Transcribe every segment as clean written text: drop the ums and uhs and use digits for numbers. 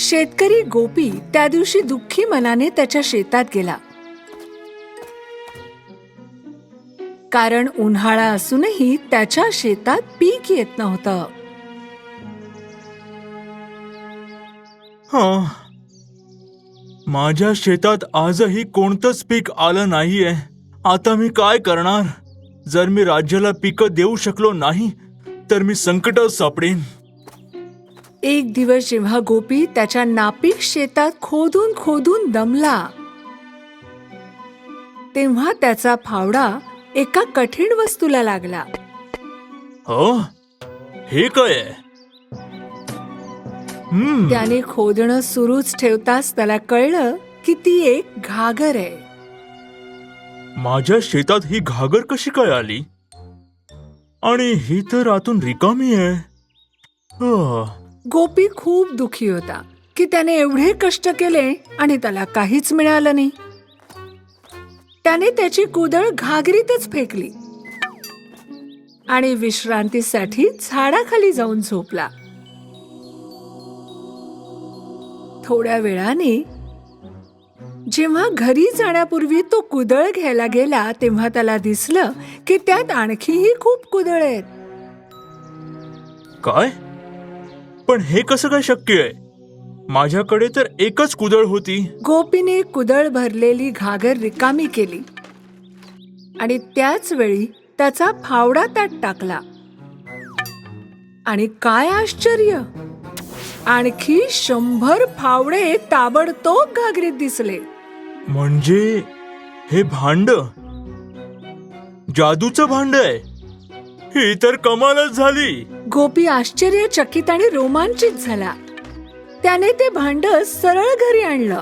शेतकरी गोपी त्या दिवशी दुःखी मनाने त्याच्या शेतात गेला. कारण उन्हाळा असूनही त्याच्या शेतात पीक येत नव्हतं. माझ्या शेतात आजही कोणतंच पीक आलं नाहीये. आता मी काय करणार? जर मी राज्याला पीक देऊ शकलो नाही तर मी संकटात सापडेन. एक दिवस जेव्हा गोपी त्याच्या नापीक शेतात खोदून खोदून दमला, तेव्हा त्याचा फावडा एका कठीण वस्तूला लागला. हो, हे काय आहे? त्याने खोदणं सुरूच ठेवताच त्याला कळलं की ती एक घागर आहे. माझ्या शेतात ही घागर कशी काय आली? आणि ही तर आतून रिकामी आहे. गोपी खूप दुखी होता की त्याने एवढे कष्ट केले आणि त्याला काहीच मिळालं नाही. त्याने त्याची कुदळ घागरीतच फेकली आणि विश्रांतीसाठी झाडाखाली जाऊन झोपला. थोड्या वेळाने जेव्हा घरी जाण्यापूर्वी तो कुदळ घ्यायला गेला तेव्हा त्याला दिसलं की त्यात आणखीही खूप कुदळ आहेत. काय? पण हे कसं काय शक्य आहे? माझ्याकडे तर एकच कुदळ होती. गोपीने कुदळ भरलेली घागर रिकामी केली आणि त्याच वेळी त्याचा फावडा त्यात टाकला. आणि काय आश्चर्य, आणखी 100 फावडे ताबडतोब घागरीत दिसले. म्हणजे हे भांड जादूचं भांड आहे. ही तर कमालच झाली. गोपी आश्चर्यचकित आणि रोमांचित झाला. त्याने ते भांड सरळ घरी आणलं.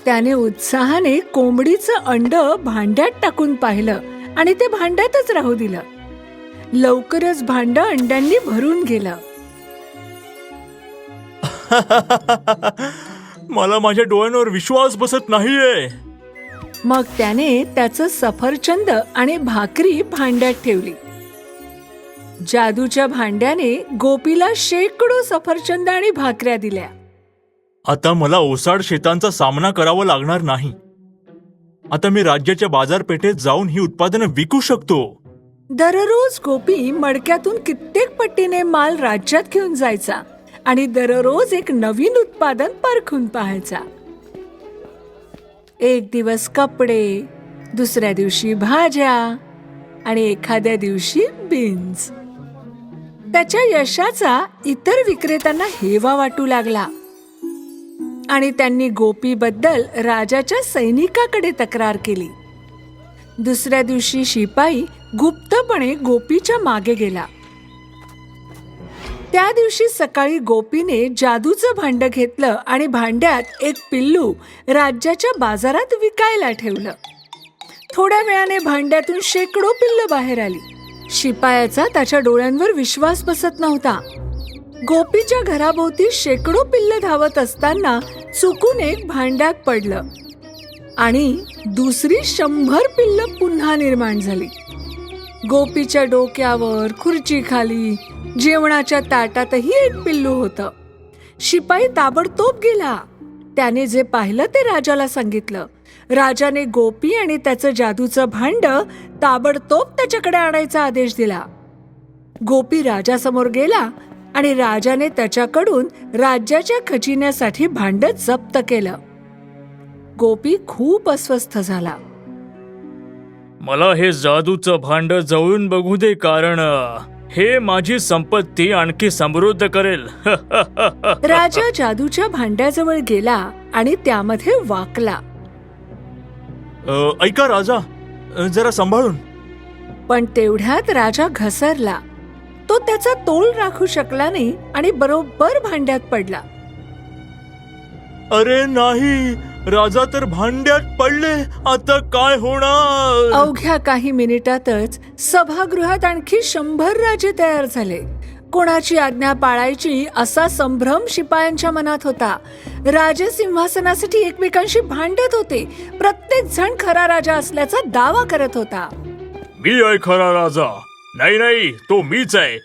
त्याने उत्साहाने कोंबडीचं अंड भांड्यात टाकून पाहिलं आणि ते भांड्यातच राहू दिलं. लवकरच भांड अंड्यांनी भरून गेलं. मला माझ्या डोळ्यांवर विश्वास बसत नाहीये. मग त्याने त्याचं सफरचंद आणि भाकरी भांड्यात ठेवली. जादूच्या भांड्याने गोपीला शेकडो सफरचंद आणि भाकऱ्या दिल्या. आता मला ओसाड शेतांचा सामना करावा लागणार नाही. आता मी राज्याच्या बाजारपेठेत जाऊन ही उत्पादनं विकू शकतो. दररोज गोपी मडक्यातून कित्येक पट्टीने माल राज्यात घेऊन जायचा आणि दररोज एक नवीन उत्पादन परखून पाहायचा. एक दिवस कपडे, दुसऱ्या दिवशी भाज्या आणि एखाद्या दिवशी बीन्स. त्याच्या यशाचा इतर विक्रेत्यांना हेवा वाटू लागला आणि त्यांनी गोपीबद्दल राजाच्या सैनिकाकडे तक्रार केली. दुसऱ्या दिवशी शिपाई गुप्तपणे गोपीच्या मागे गेला. त्या दिवशी सकाळी गोपीने जादूचं भांड घेतलं आणि भांड्यात एक पिल्लू राज्याच्या बाजारात विकायला ठेवलं. थोड्या वेळाने भांड्यातून शेकडो पिल्लं बाहेर आली. शिपायाचा त्याच्या डोळ्यांवर विश्वास बसत नव्हता. गोपीच्या घराभोवती शेकडो पिल्लं धावत असताना चुकून एक भांड्यात पडलं आणि दुसरी 100 पिल्लं पुन्हा निर्माण झाली. गोपीच्या डोक्यावर, खुर्चीखाली, जेवणाच्या ताटातही एक पिल्लू होतं. शिपाई ताबडतोब गेला. त्याने जे पाहिलं ते राजाला सांगितलं. राजाने गोपी आणि त्याचं जादूचं भांड ताबडतोब त्याच्याकडे आणायचा आदेश दिला. गोपी राजासमोर गेला आणि राजाने त्याच्याकडून राज्याच्या खजिन्यासाठी भांड जप्त केलं. गोपी खूप अस्वस्थ झाला. मला हे जादूचं भांड जवळून बघू दे, कारण हे माझी संपत्ती आणखी समृद्ध करेल. राजा जादूच्या भांड्याजवळ गेला आणि त्यामध्ये वाकला. ऐका राजा, जरा सांभाळून. पण तेवढ्यात राजा घसरला. तो त्याचा तोल राखू शकला नाही आणि बरोबर भांड्यात पडला. अरे नाही, राजा तर भांड्यात पडले. आता काय होणार? अवघ्या काही मिनिटातच सभागृहात आणखी 100 राजे तयार झाले. कोणाची आज्ञा पाळायची असा संभ्रम शिपायांच्या मनात होता. राजे सिंहासनासाठी एकमेकांशी भांडत होते. प्रत्येक जण खरा राजा असल्याचा दावा करत होता. मी आहे खरा राजा. नाही नाही, तो मीच आहे.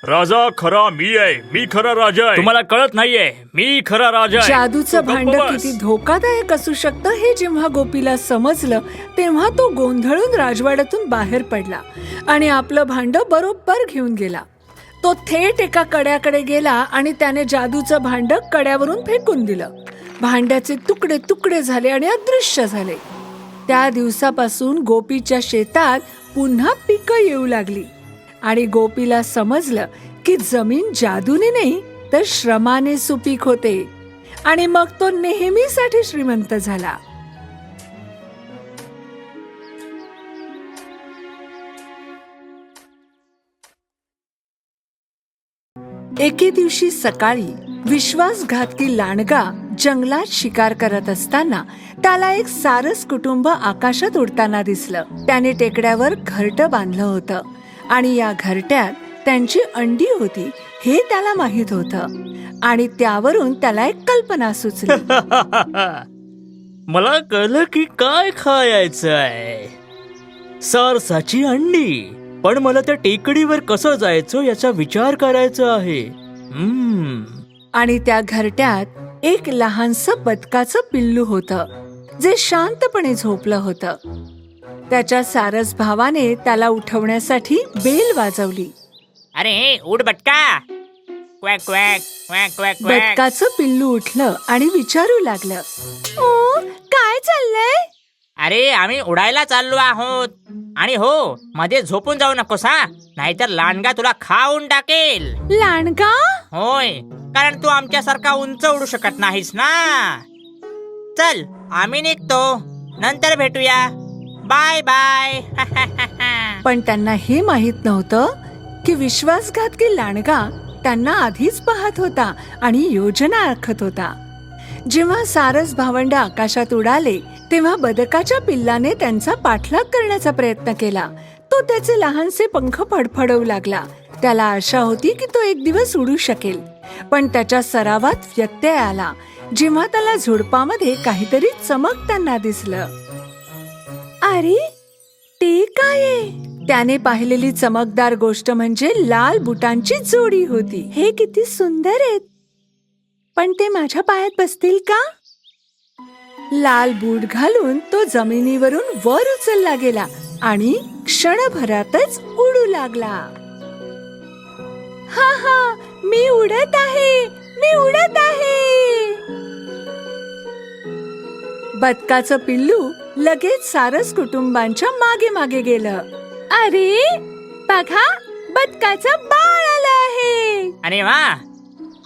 राजा खरा मी आहे, मी खरा राजा आहे. तुम्हाला कळत नाहीये, मी खरा राजा आहे. जादूचं तू गप्प भांड बस. किती धोकादायक असू शकतं हे जेव्हा गोपीला समजलं तेव्हा तो गोंधळून राजवाड्यातून बाहेर पडला आणि आपलं भांड बरोबर घेऊन गेला. तो थेट एका कड्याकडे गेला आणि त्याने जादूचं भांड कड्यावरून फेकून दिलं. भांड्याचे तुकडे तुकडे झाले आणि अदृश्य झाले. त्या दिवसापासून गोपीच्या शेतात पुन्हा पिकं येऊ लागली आणि गोपीला समजलं की जमीन जादूने नाही तर श्रमाने सुपीक होते आणि मग तो नेहमीसाठी श्रीमंत झाला. एके दिवशी सकाळी विश्वासघातकी लांडगा जंगलात शिकार करत असताना त्याला एक सारस कुटुंब आकाशात उडताना दिसलं. त्याने टेकड्यावर घरटं बांधलं होतं आणि या घरट्यात त्यांची अंडी होती हे त्याला माहित होतं आणि त्यावरून त्याला एक कल्पना सुचली. मला कळलं की काय खायचं आहे. सारसाची अंडी. पण मला त्या टेकडीवर कसं जायचं याचा विचार करायचा आहे. आणि त्या घरट्यात एक लहानसं बदकाचं पिल्लू होतं जे शांतपणे झोपलं होतं. त्याच्या सारस भावाने त्याला उठवण्यासाठी बेल वाजवली. अरे उठ बटका. क्वॅक क्वॅक क्वॅक क्वॅक क्वॅक. बदकाचं पिल्लू उठलं आणि विचारू लागलं, ओ काय चाललंय? अरे आम्ही उडायला चाललो आहोत. आणि हो, मध्ये झोपून जाऊ नकोस हा, नाहीतर लांडगा तुला खाऊन टाकेल. लांडगा? होय, कारण तू आमच्यासारखा उंच उडू शकत नाहीस ना. चल आम्ही निघतो, नंतर भेटूया. Bye bye. पण त्यांना हे माहित नव्हतं की विश्वासघातकी लांडगा त्यांना आधीच पाहत होता आणि योजना आखत होता. जेव्हा सारस भावंड आकाशात उडाले तेव्हा बदकाच्या पिल्लाने त्यांचा पाठलाग करण्याचा प्रयत्न केला. तो त्याचे लहानसे पंख फडफडवू लागला. त्याला आशा होती की तो एक दिवस उडू शकेल. पण त्याच्या सरावात व्यत्यय आला जेव्हा त्याला झुडपामध्ये काहीतरी चमकताना दिसलं. अरे ते काय आहे? त्याने पाहिलेली चमकदार गोष्ट म्हणजे लाल बुटांची जोडी होती. हे किती सुंदर आहेत, पण ते माझ्या पायात बसतील का? लाल बूट घालून तो जमिनीवरून वर उचलला गेला आणि क्षणभरातच उडू लागला. हा हा, मी उडत आहे, मी उडत आहे. बदकाचं पिल्लू लगेच सारस कुटुंबांच्या मागे मागे गेलं. अरे बघा, बदकाचं बाळ आलं आहे. अरे वा,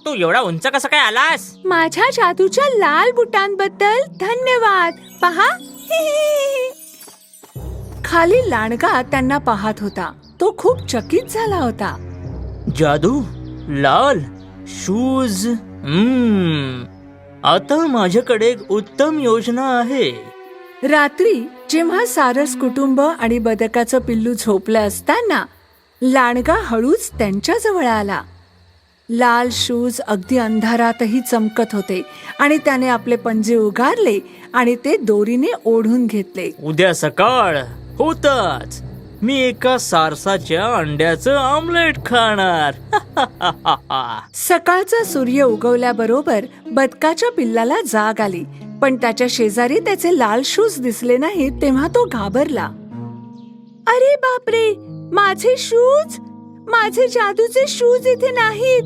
तू एवढा उंच कसं काय आलास? माझ्या जादूच्या लाल बुटांबद्दल धन्यवाद. पहा. खाली लांडगा त्यांना पाहत होता. तो खूप चकित झाला होता. जादू, लाल शूज. आता माझ्याकडे एक उत्तम योजना आहे. रात्री जेव्हा सारस कुटुंब आणि बदकाचं पिल्लू झोपलं असताना लांडगा हळूच त्यांच्या जवळ आला. लाल शूज अगदी अंधारातही चमकत होते आणि त्याने आपले पंजे उगारले आणि ते दोरीने ओढून घेतले. उद्या सकाळ होताच मी एका सारसाच्या अंड्याचं ऑमलेट खाणार. सकाळचा सूर्य उगवल्याबरोबर बदकाच्या पिल्लाला जाग आली. पण त्याच्या शेजारी त्याचे लाल शूज दिसले नाहीत तेव्हा तो घाबरला. अरे बापरे, माझे शूज, माझे जादूचे शूज इथे नाहीत.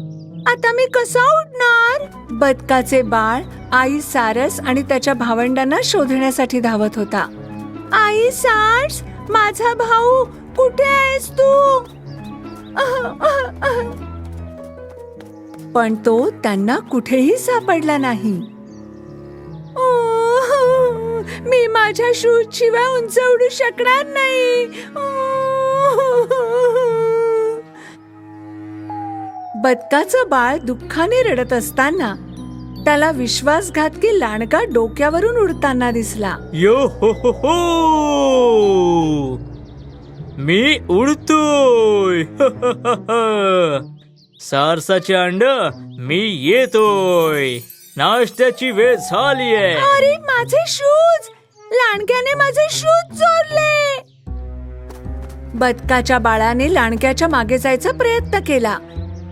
आता मी कसा उडणार? बदकाचे बाळ आई सारस आणि त्याच्या भावंडांना शोधण्यासाठी धावत होता. आई सारस, माझा भाऊ, कुठे आहेस तू? पण तो त्यांना कुठेही सापडला नाही. मी माझ्या शूज शिवाय उंच उडू शकणार नाही. बदकाचं बाळ दुःखाने रडत असताना त्याला विश्वासघातकी लांडगा डोक्यावरून उडताना दिसला. यो हो हो हो, मी उडतोय. सारसाचे अंड, मी येतोय. नाश्त्याची वेळ झालीये. अरे माझे शूज, लांडग्याने माझे शूज चोरले. बदकाच्या बाळाने लांडग्याच्या मागे जायचा प्रयत्न केला,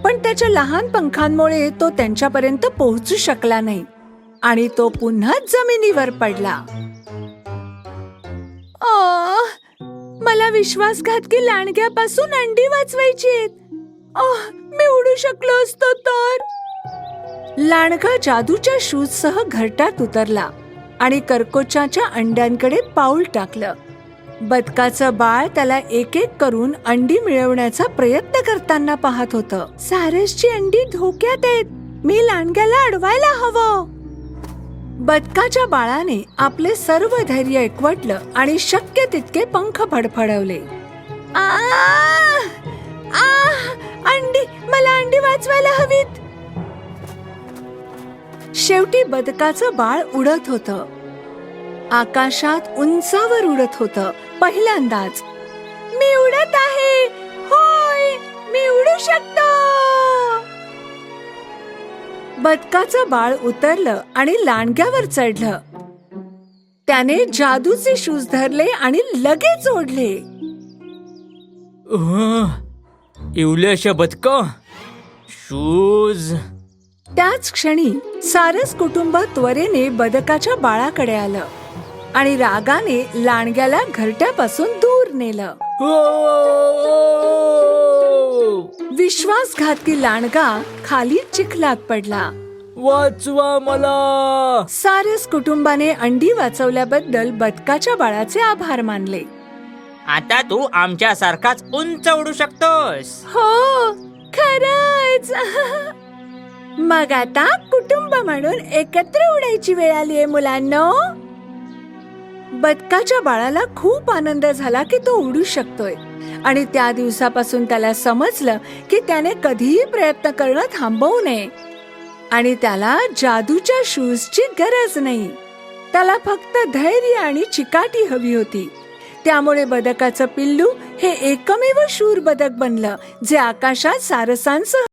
पण त्याच्या लहान पंखांमुळे तो त्यांच्यापर्यंत पोहोचू शकला नाही आणि तो पुन्हा जमिनीवर पडला. मला विश्वासघातकी लांडग्यापासून अंडी वाचवायची आहेत. मी उडू शकलो असतो तर. लांडगा जादूच्या शूज सह घरट्यात उतरला आणि करकोचाच्या अंड्यांकडे पाऊल टाकलं. बदकाचं बाळ त्याला एक एक करून अंडी मिळवण्याचा प्रयत्न करताना पाहत होतं. सारसची अंडी धोक्यात आहेत, मी लांडग्याला अडवायला हवं. बदकाच्या बाळाने आपले सर्व धैर्य एकवटलं आणि शक्य तितके पंख फडफडवले. अंडी, मला अंडी वाचवायला हवीत. शेवटी बदकाचं बाळ उडत होतं. आकाशात उंचावर उडत होतं. पहिल्यांदाच. मी उडत आहे, होय, मी उडू शकतो. बदकाचं बाळ उतरलं आणि लांडग्यावर चढलं. त्याने जादूचे शूज धरले आणि लगेच ओढले. इवल्याशा बदक, शूज. त्याच क्षणी सारस कुटुंब त्वरेने बदकाच्या बाळाकडे आलं आणि रागाने लांडग्याला घरट्यापासून दूर नेलं. विश्वासघातकी लांडगा खाली चिखलात पडला. वाचवा मला. सारस कुटुंबाने अंडी वाचवल्याबद्दल बदकाच्या बाळाचे आभार मानले. आता तू आमच्या सारखाच उंच उडू शकतोस. हो, खरंच. मग आता कुटुंब म्हणून एकत्र उडायची वेळ आली आहे मुलांनो. बदकाच्या बाळाला खूप आनंद झाला की तो उडू शकतोय आणि त्या दिवसापासून त्याला समजलं की त्याने कधीही प्रयत्न करणं थांबवू नये आणि त्याला जादूच्या शूजची गरज नाही. त्याला फक्त धैर्य आणि चिकाटी हवी होती. त्यामुळे बदकाचं पिल्लू हे एकमेव शूर बदक बनलं जे आकाशात सारसांसह